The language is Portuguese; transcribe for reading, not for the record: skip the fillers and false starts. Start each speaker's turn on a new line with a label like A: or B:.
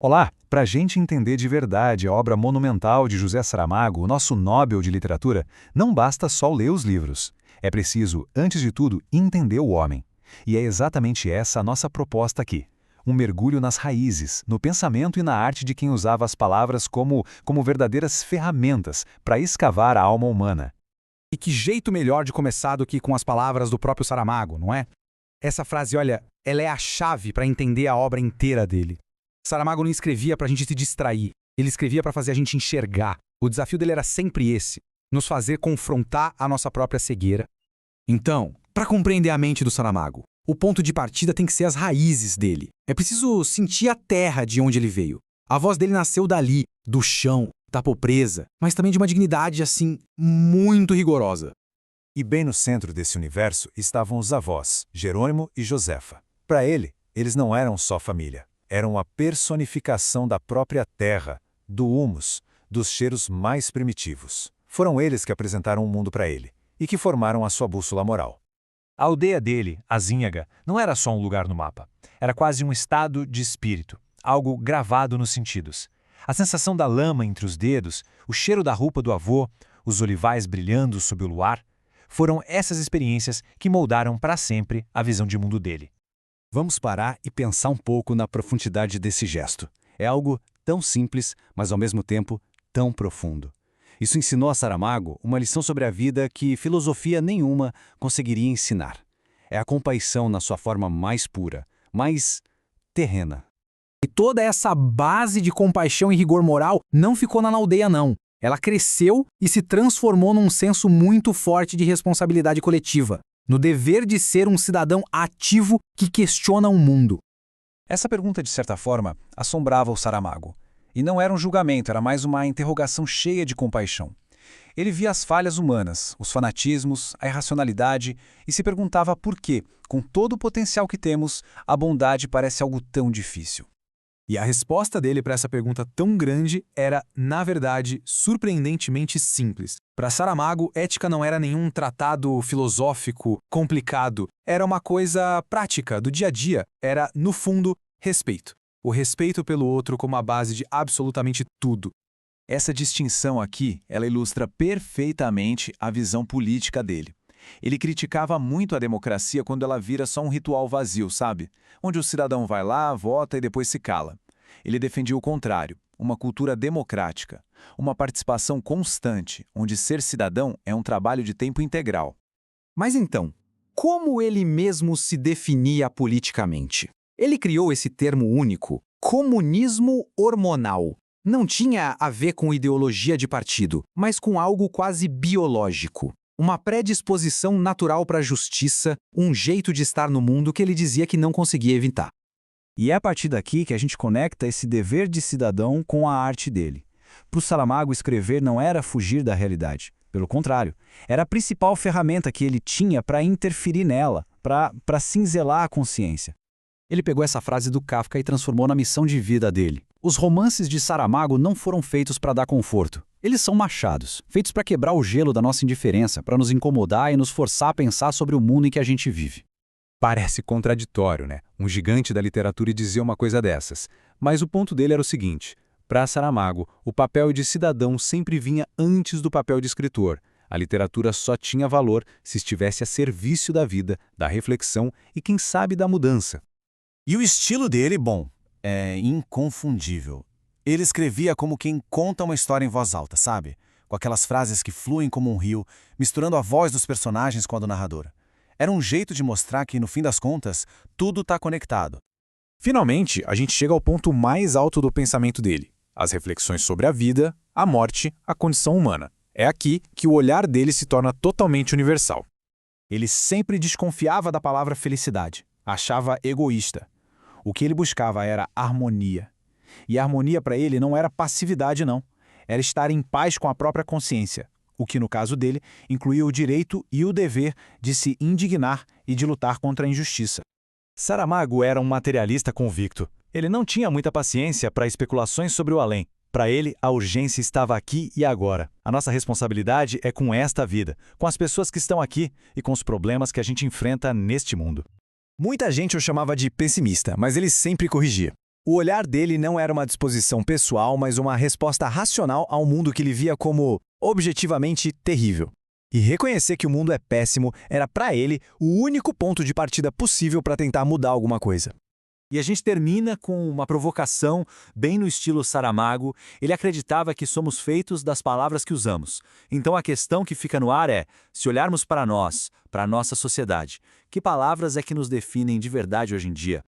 A: Olá! Para a gente entender de verdade a obra monumental de José Saramago, o nosso Nobel de Literatura, não basta só ler os livros. É preciso, antes de tudo, entender o homem. E é exatamente essa a nossa proposta aqui. Um mergulho nas raízes, no pensamento e na arte de quem usava as palavras como verdadeiras ferramentas para escavar a alma humana.
B: E que jeito melhor de começar do que com as palavras do próprio Saramago, não é? Essa frase, olha, ela é a chave para entender a obra inteira dele. Saramago não escrevia para a gente se distrair, ele escrevia para fazer a gente enxergar. O desafio dele era sempre esse, nos fazer confrontar a nossa própria cegueira. Então, para compreender a mente do Saramago, o ponto de partida tem que ser as raízes dele. É preciso sentir a terra de onde ele veio. A voz dele nasceu dali, do chão, da pobreza, mas também de uma dignidade, assim, muito rigorosa.
A: E bem no centro desse universo estavam os avós, Jerônimo e Josefa. Para ele, eles não eram só família. Eram a personificação da própria terra, do humus, dos cheiros mais primitivos. Foram eles que apresentaram o mundo para ele e que formaram a sua bússola moral. A aldeia dele, Azínhaga, não era só um lugar no mapa. Era quase um estado de espírito, algo gravado nos sentidos. A sensação da lama entre os dedos, o cheiro da roupa do avô, os olivais brilhando sob o luar, foram essas experiências que moldaram para sempre a visão de mundo dele.
C: Vamos parar e pensar um pouco na profundidade desse gesto. É algo tão simples, mas ao mesmo tempo tão profundo. Isso ensinou a Saramago uma lição sobre a vida que filosofia nenhuma conseguiria ensinar. É a compaixão na sua forma mais pura, mais terrena.
B: E toda essa base de compaixão e rigor moral não ficou na aldeia, não. Ela cresceu e se transformou num senso muito forte de responsabilidade coletiva, no dever de ser um cidadão ativo que questiona o mundo.
A: Essa pergunta, de certa forma, assombrava o Saramago. E não era um julgamento, era mais uma interrogação cheia de compaixão. Ele via as falhas humanas, os fanatismos, a irracionalidade e se perguntava por que, com todo o potencial que temos, a bondade parece algo tão difícil.
B: E a resposta dele para essa pergunta tão grande era, na verdade, surpreendentemente simples. Para Saramago, ética não era nenhum tratado filosófico complicado. Era uma coisa prática, do dia a dia. Era, no fundo, respeito. O respeito pelo outro como a base de absolutamente tudo.
D: Essa distinção aqui, ela ilustra perfeitamente a visão política dele. Ele criticava muito a democracia quando ela vira só um ritual vazio, sabe? Onde o cidadão vai lá, vota e depois se cala. Ele defendia o contrário, uma cultura democrática, uma participação constante, onde ser cidadão é um trabalho de tempo integral.
B: Mas então, como ele mesmo se definia politicamente? Ele criou esse termo único, comunismo hormonal. Não tinha a ver com ideologia de partido, mas com algo quase biológico. Uma predisposição natural para a justiça, um jeito de estar no mundo que ele dizia que não conseguia evitar.
C: E é a partir daqui que a gente conecta esse dever de cidadão com a arte dele. Para o Saramago, escrever não era fugir da realidade. Pelo contrário, era a principal ferramenta que ele tinha para interferir nela, para cinzelar a consciência. Ele pegou essa frase do Kafka e transformou na missão de vida dele. Os romances de Saramago não foram feitos para dar conforto. Eles são machados, feitos para quebrar o gelo da nossa indiferença, para nos incomodar e nos forçar a pensar sobre o mundo em que a gente vive.
A: Parece contraditório, né? Um gigante da literatura dizer uma coisa dessas. Mas o ponto dele era o seguinte: para Saramago, o papel de cidadão sempre vinha antes do papel de escritor. A literatura só tinha valor se estivesse a serviço da vida, da reflexão e, quem sabe, da mudança.
D: E o estilo dele, bom, é inconfundível. Ele escrevia como quem conta uma história em voz alta, sabe? Com aquelas frases que fluem como um rio, misturando a voz dos personagens com a do narrador. Era um jeito de mostrar que, no fim das contas, tudo está conectado.
B: Finalmente, a gente chega ao ponto mais alto do pensamento dele. As reflexões sobre a vida, a morte, a condição humana. É aqui que o olhar dele se torna totalmente universal. Ele sempre desconfiava da palavra felicidade. Achava egoísta. O que ele buscava era harmonia. E a harmonia para ele não era passividade, não. Era estar em paz com a própria consciência, o que, no caso dele, incluía o direito e o dever de se indignar e de lutar contra a injustiça.
C: Saramago era um materialista convicto. Ele não tinha muita paciência para especulações sobre o além. Para ele, a urgência estava aqui e agora. A nossa responsabilidade é com esta vida, com as pessoas que estão aqui e com os problemas que a gente enfrenta neste mundo.
B: Muita gente o chamava de pessimista, mas ele sempre corrigia.
E: O olhar dele não era uma disposição pessoal, mas uma resposta racional ao mundo que ele via como objetivamente terrível. E reconhecer que o mundo é péssimo era, para ele, o único ponto de partida possível para tentar mudar alguma coisa.
F: E a gente termina com uma provocação, bem no estilo Saramago. Ele acreditava que somos feitos das palavras que usamos. Então a questão que fica no ar é, se olharmos para nós, para a nossa sociedade, que palavras é que nos definem de verdade hoje em dia?